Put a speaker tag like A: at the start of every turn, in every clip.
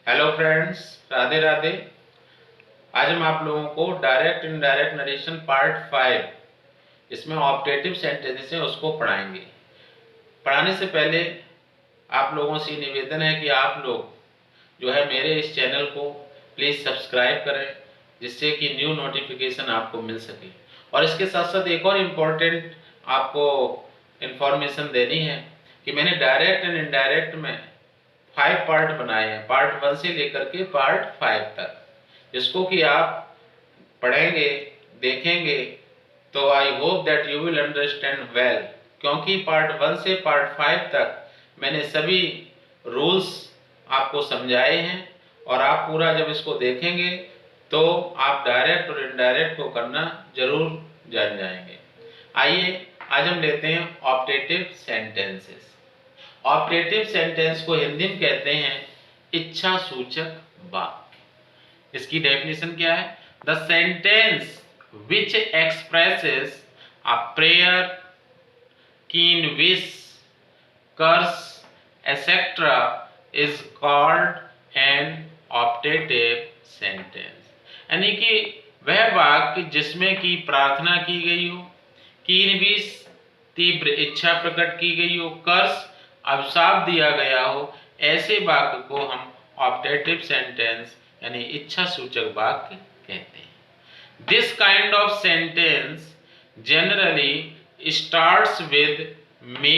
A: Hello friends, Radhe Radhe. आज हम आप लोगों को डायरेक्ट इनडायरेक्ट नरेशन पार्ट 5 इसमें ऑप्टेटिव सेंटेंसेस हैं उसको पढ़ाएंगे। पढ़ाने से पहले आप लोगों से निवेदन है कि आप लोग जो है मेरे इस चैनल को प्लीज़ सब्सक्राइब करें, जिससे कि न्यू नोटिफिकेशन आपको मिल सके। और इसके साथ साथ एक और इम्पोर्टेंट आपको इन्फॉर्मेशन देनी है कि मैंने डायरेक्ट एंड इनडायरेक्ट में 5 पार्ट बनाए हैं, पार्ट 1 से लेकर के पार्ट 5 तक, जिसको कि आप पढ़ेंगे, देखेंगे तो I hope that you will understand well. क्योंकि पार्ट 1 से पार्ट 5 तक मैंने सभी रूल्स आपको समझाए हैं, और आप पूरा जब इसको देखेंगे तो आप डायरेक्ट और इनडायरेक्ट को करना जरूर जान जाएंगे। आइए आज हम लेते हैं ऑप्टेटिव सेंटेंसेस। ऑपरेटिव सेंटेंस को हिंदी में कहते हैं इच्छा सूचक वाक्य। इसकी डेफिनेशन क्या है? The sentence which expresses a prayer, keen wish, curse etcetera is called an optative sentence. यानी कि वह वाक्य जिसमें की प्रार्थना की गई हो, कीन विश तीव्र इच्छा प्रकट की गई हो, कर्स अभिशाप दिया गया हो, ऐसे वाक्य को हम ऑप्टेटिव सेंटेंस यानी इच्छा सूचक वाक्य कहते हैं। This kind of sentence generally starts with may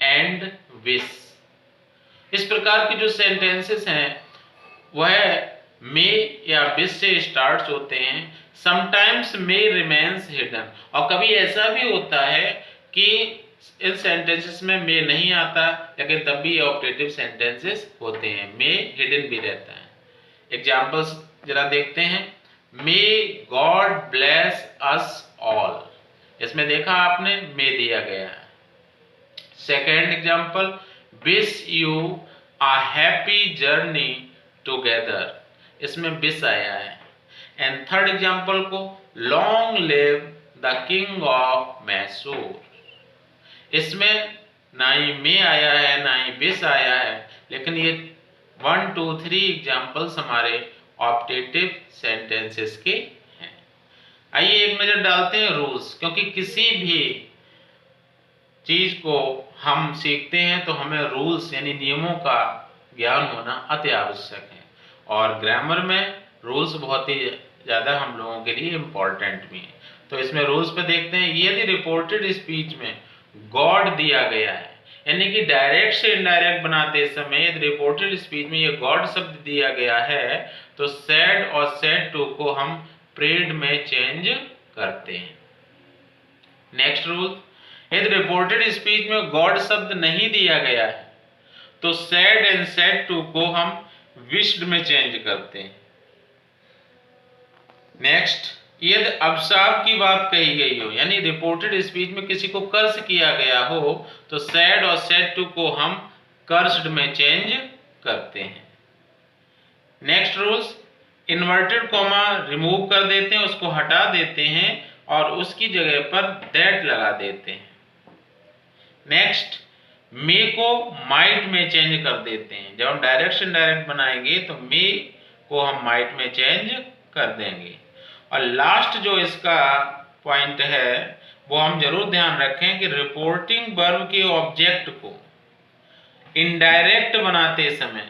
A: and wish. इस प्रकार की जो सेंटेंसेस हैं वह मे या विश से स्टार्ट होते हैं। समटाइम्स मे रिमेन्स हिडन, और कभी ऐसा भी होता है कि इन सेंटेंसेस में मे नहीं आता, लेकिन तब भी ऑप्टेटिव सेंटेंसेस होते हैं, मे हिडन भी रहता है। एग्जाम्पल्स जरा देखते हैं। May God bless us all, इसमें देखा आपने मे दिया गया है। Second example, wish you a happy journey together, इसमें विश आया है। एंड थर्ड एग्जाम्पल को, long live the king of Mysore, इसमें ना ही मे आया है ना ही विश आया है, लेकिन ये 1 2 3 एग्जाम्पल्स हमारे ऑप्टेटिव सेंटेंसेस के हैं। आइए एक नजर डालते हैं रूल्स, क्योंकि किसी भी चीज को हम सीखते हैं तो हमें रूल्स यानी नियमों का ज्ञान होना अति आवश्यक है, और ग्रामर में रूल्स बहुत ही ज़्यादा हम लोगों के लिए इम्पोर्टेंट भी हैं। तो इसमें रूल्स पे देखते हैं। यदि रिपोर्टेड स्पीच में गॉड दिया गया है, यानी कि डायरेक्ट से इनडायरेक्ट बनाते समय यदि रिपोर्टेड स्पीच में ये गॉड शब्द दिया गया है, तो सैड और सैड टू को हम प्रेड में चेंज करते हैं। नेक्स्ट रूल, यदि रिपोर्टेड स्पीच में गॉड शब्द नहीं दिया गया है तो सैड एंड सैड टू को हम विश्ड में चेंज करते हैं। नेक्स्ट, यदि अभिशाप की बात कही गई हो, यानी रिपोर्टेड स्पीच में किसी को कर्स किया गया हो, तो सैड और सैड टू को हम कर्स्ड में चेंज करते हैं। Next rules, inverted comma remove कर देते हैं, उसको हटा देते हैं और उसकी जगह पर दैट लगा देते हैं। नेक्स्ट, मे को माइट में चेंज कर देते हैं। जब हम डायरेक्ट से इनडायरेक्ट बनाएंगे तो मे को हम माइट में चेंज कर देंगे। और लास्ट जो इसका पॉइंट है वो हम जरूर ध्यान रखें कि रिपोर्टिंग वर्ब के ऑब्जेक्ट को इनडायरेक्ट बनाते समय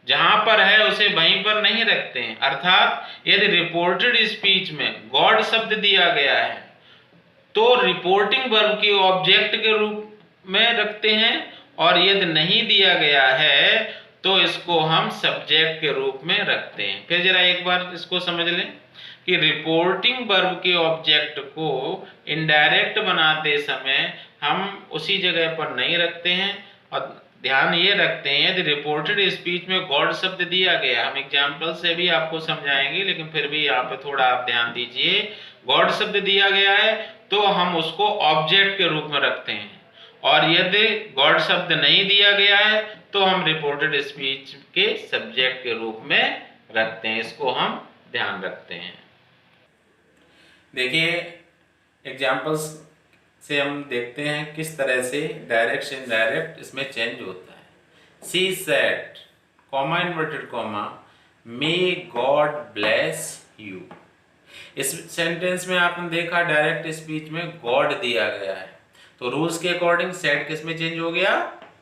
A: जहां पर है उसे वहीं पर नहीं रखते हैं। अर्थात यदि रिपोर्टेड स्पीच में गॉड शब्द दिया गया है तो रिपोर्टिंग वर्ब के ऑब्जेक्ट के रूप में रखते हैं, और यदि नहीं दिया गया है तो इसको हम सब्जेक्ट के रूप में रखते हैं। फिर जरा एक बार इसको समझ लें कि रिपोर्टिंग वर्ब के ऑब्जेक्ट को इनडायरेक्ट बनाते समय हम उसी जगह पर नहीं रखते हैं, और ध्यान ये रखते हैं यदि रिपोर्टेड स्पीच में गॉड शब्द दिया गया, हम एग्जाम्पल से भी आपको समझाएंगे लेकिन फिर भी यहाँ पे थोड़ा आप ध्यान दीजिए, गॉड शब्द दिया गया है तो हम उसको ऑब्जेक्ट के रूप में रखते हैं, और यदि गॉड शब्द नहीं दिया गया है तो हम रिपोर्टेड स्पीच के सब्जेक्ट के रूप में रखते हैं। इसको हम ध्यान रखते हैं। देखिए एग्जाम्पल्स से हम देखते हैं किस तरह से डायरेक्ट से इनडायरेक्ट इसमें चेंज होता है। She said comma inverted comma may God bless you. इस सेंटेंस में आपने देखा डायरेक्ट स्पीच में गॉड दिया गया है, तो रूल्स के अकॉर्डिंग सेड किस में चेंज हो गया,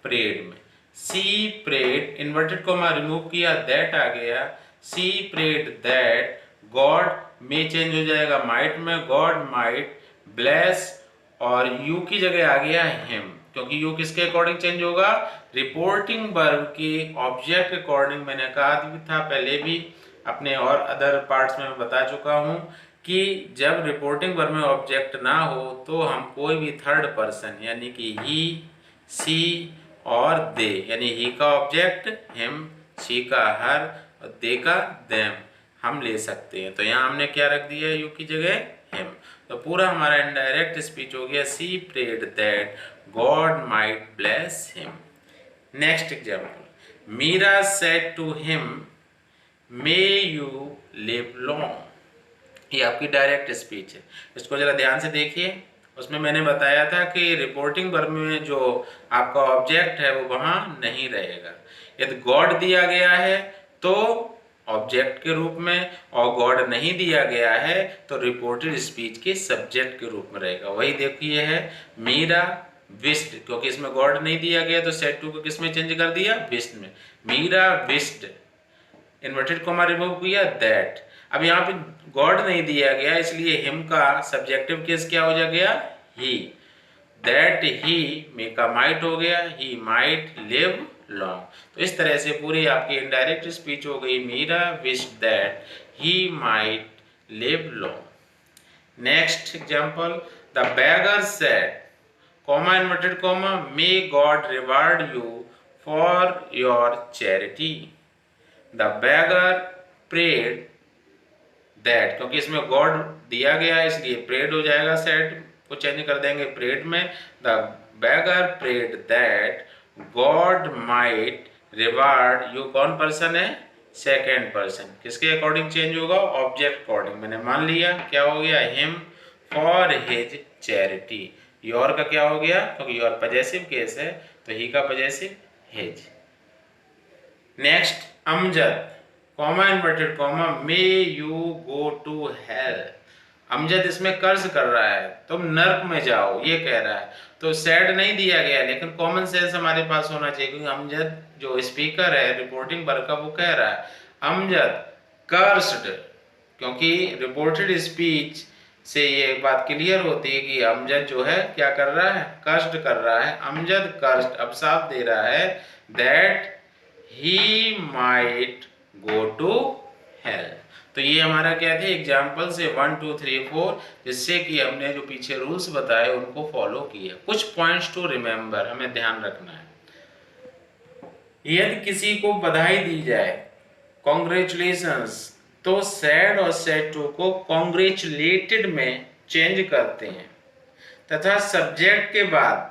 A: प्रेड में। सी प्रेड इन्वर्टेड कॉमा रिमूव किया, दैट आ गया, सी प्रेड दैट गॉड में चेंज हो जाएगा माइट में, गॉड माइट ब्लेस, और यू की जगह आ गया हिम, क्योंकि यू किसके अकॉर्डिंग चेंज होगा, रिपोर्टिंग वर्ब के ऑब्जेक्ट के अकॉर्डिंग। मैंने कहा भी था पहले भी अपने और अदर पार्ट्स में मैं बता चुका हूं कि जब रिपोर्टिंग वर्ब में ऑब्जेक्ट ना हो तो हम कोई भी थर्ड पर्सन यानी कि ही, सी और दे, यानी ही का ऑब्जेक्ट हिम, शी का हर और दे का देम हम ले सकते हैं। तो यहाँ हमने क्या रख दिया, यू की जगह हिम। तो पूरा हमारा इनडायरेक्ट स्पीच हो गया, she prayed that God might bless him. Next example, Meera said to him may you live long. ये आपकी डायरेक्ट स्पीच है, इसको जरा ध्यान से देखिए। उसमें मैंने बताया था कि रिपोर्टिंग वर्ब में जो आपका ऑब्जेक्ट है वो वहां नहीं रहेगा। यदि गॉड दिया गया है तो ऑब्जेक्ट के रूप में, और गॉड नहीं दिया गया है तो रिपोर्टेड स्पीच के सब्जेक्ट के रूप में रहेगा। वही देखिए है मीरा विस्ड, क्योंकि इसमें गॉड नहीं दिया गया तो सेड टू को किस में चेंज कर दिया, विस्ड में। Meera wished inverted comma remove किया दैट। अब यहाँ पे गॉड नहीं दिया गया इसलिए हिम का सब्जेक्टिव केस क्या हो जा गया, ही। दैट ही मे का माइट हो गया, ही माइट लिव लॉन्ग। तो इस तरह से पूरी आपकी इनडायरेक्ट स्पीच हो गई, Meera wish that he might live long. Next example, the beggar said comma inverted comma may god reward you for your charity. The beggar prayed that, क्योंकि इसमें गॉड दिया गया है इसलिए प्रेड हो जाएगा, सेड को चेंज कर देंगे प्रेड में। The beggar prayed that God might reward you, कौन पर्सन है, सेकेंड पर्सन, किसके अकॉर्डिंग चेंज होगा, ऑब्जेक्ट अकॉर्डिंग। मैंने मान लिया क्या हो गया, him for his charity. Your का क्या हो गया, क्योंकि योर पजेसिव केस है तो ही का possessive his. Next, Amjad comma inverted comma may you go to hell. Amjad इसमें कर्ज कर रहा है, तुम नर्क में जाओ ये कह रहा है। तो सैड नहीं दिया गया लेकिन कॉमन सेंस हमारे पास होना चाहिए, क्योंकि अमजद जो स्पीकर है रिपोर्टिंग वर्ब का वो कह रहा है अमजद कर्स्ड, क्योंकि रिपोर्टेड स्पीच से ये बात क्लियर होती है कि अमजद जो है क्या कर रहा है, कर्स्ड कर रहा है। अमजद कर्स्ड अब साफ दे रहा है that he might go to hell। तो ये हमारा क्या थे, एग्जाम्पल से 1 2 3 4, जिससे कि हमने जो पीछे रूल्स बताए उनको फॉलो किया। कुछ पॉइंट्स टू रिमेंबर हमें ध्यान रखना है। यदि किसी को बधाई दी जाए कॉन्ग्रेचुलेशंस, तो सैड और सैड टू को कॉन्ग्रेचुलेटेड में चेंज करते हैं, तथा सब्जेक्ट के बाद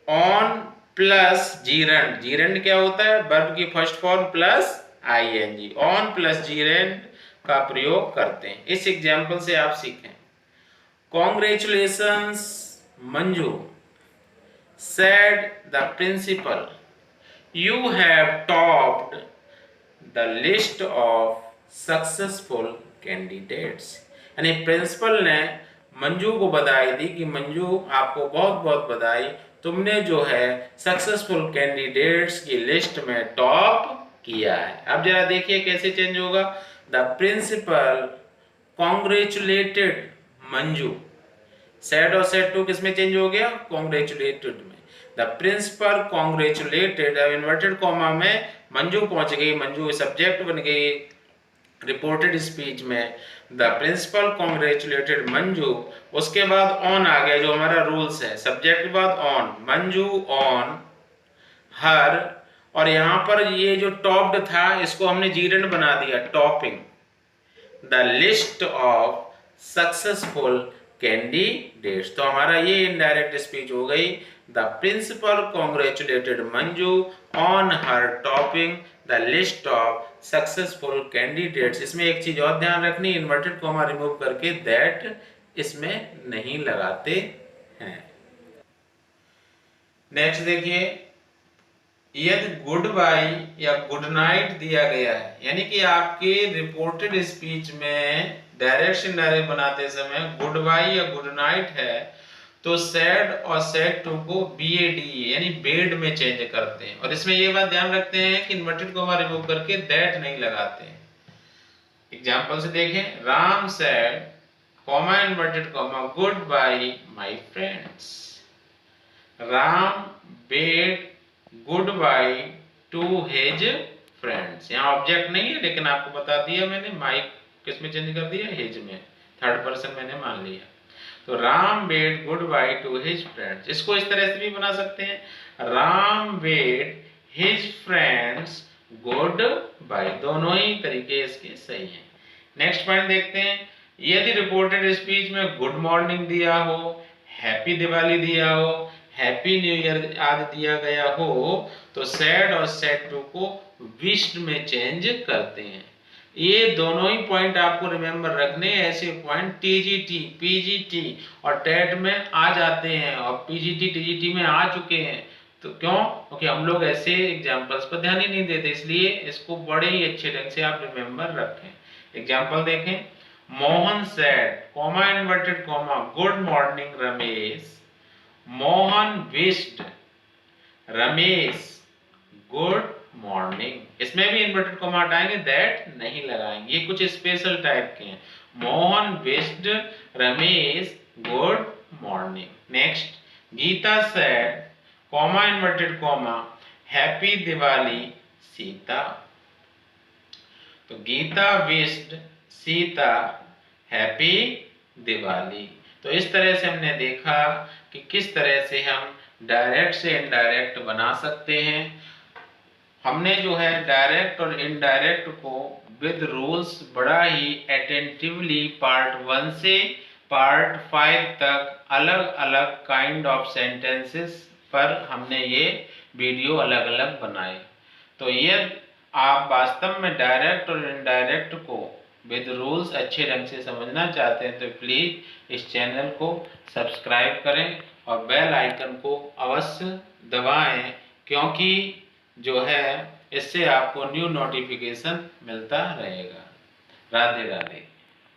A: ऑन प्लस जीरेंड, जीरेंड क्या होता है, वर्ब की first form plus ING, on plus gerund का प्रयोग करते हैं। इस एग्जाम्पल से आप सीखें, congratulations Manju said the principal you have topped the list of successful candidates. यानी प्रिंसिपल ने मंजू को बधाई दी कि मंजू आपको बहुत बहुत बधाई, तुमने जो है सक्सेसफुल कैंडिडेट्स की लिस्ट में टॉप किया है। अब जरा देखिए कैसे चेंज होगा, the principal congratulated Manju, said और सैड टू किस में चेंज हो गया, कॉन्ग्रेचुलेटेड में। द प्रिंसिपल कॉन्ग्रेचुलेटेड, अब इन्वर्टेड कॉमा में मंजू पहुंच गई, मंजू सब्जेक्ट बन गई रिपोर्टेड स्पीच में। द प्रिंसिपल कॉन्ग्रेचुलेटेड मंजू, उसके बाद ऑन आ गया जो हमारा रूल्स है, सब्जेक्ट के बाद ऑन, मंजू ऑन हर, और यहां पर ये जो टॉप्ड था इसको हमने जीरेंड बना दिया, topping the list of successful candidates. तो हमारा ये इनडायरेक्ट स्पीच हो गई, the principal congratulated Manju on her topping the list of successful candidates. इसमें एक चीज और ध्यान रखनी, इन्वर्टेड कॉमा रिमूव करके दैट इसमें नहीं लगाते हैं। नेक्स्ट देखिए, यदि गुड बाय या गुड नाइट दिया गया है, यानी कि आपके रिपोर्टेड स्पीच में डायरेक्ट इनडायरेक्ट बनाते समय गुड बाय या गुड नाइट है, तो सैड और सैड टू को BAD यानी बेड में चेंज करते हैं। और इसमें ये बात ध्यान रखते हैं कि इन्वर्टेड कॉमा रिमूव करके दैट नहीं लगाते हैं। एग्जांपल से देखें, Ram said comma inverted comma goodbye my friends. Ram bade goodbye to his friends. यहाँ ऑब्जेक्ट नहीं है लेकिन आपको बता दिया मैंने, माई किस में चेंज कर दिया, हिज में, थर्ड पर्सन मैंने मान लिया। तो Ram bade goodbye to his friends. इसको इस तरह से भी बना सकते हैं, Ram bade his friends goodbye. दोनों ही तरीके इसके सही हैं। नेक्स्ट पॉइंट देखते हैं, यदि रिपोर्टेड स्पीच में गुड मॉर्निंग दिया हो, हैप्पी दिवाली दिया हो, हैप्पी न्यू ईयर आदि दिया गया हो, तो सैड और सैड टू को विश्ड में चेंज करते हैं। ये दोनों ही पॉइंट आपको रिमेंबर रखने, ऐसे पॉइंट TGT, PGT और टेट में आ जाते हैं और PGT TGT में आ चुके हैं। तो क्यों? क्योंकि हम लोग ऐसे एग्जाम्पल्स पर ध्यान ही नहीं देते, इसलिए इसको बड़े ही अच्छे ढंग से आप रिमेंबर रखें। एग्जाम्पल देखें, Mohan said comma inverted comma good morning Ramesh. Mohan wished Ramesh good morning. इसमें भी इन्वर्टेड कॉमा हटाएंगे, दैट नहीं लगाएंगे, ये कुछ स्पेशल टाइप के हैं। Mohan wished Ramesh good morning. Next, Geeta said comma inverted comma happy Diwali Sita. तो गीता विश्ड सीता हैप्पी दिवाली। तो इस तरह से हमने देखा कि किस तरह से हम डायरेक्ट से इनडायरेक्ट बना सकते हैं। हमने जो है डायरेक्ट और इनडायरेक्ट को विद रूल्स बड़ा ही अटेंटिवली पार्ट 1 से पार्ट 5 तक अलग अलग काइंड ऑफ सेंटेंसेस पर हमने ये वीडियो अलग अलग बनाए। तो ये आप वास्तव में डायरेक्ट और इनडायरेक्ट को विद रूल्स अच्छे ढंग से समझना चाहते हैं तो प्लीज़ इस चैनल को सब्सक्राइब करें और बेल आइकन को अवश्य दबाएं, क्योंकि जो है इससे आपको न्यू नोटिफिकेशन मिलता रहेगा। राधे राधे।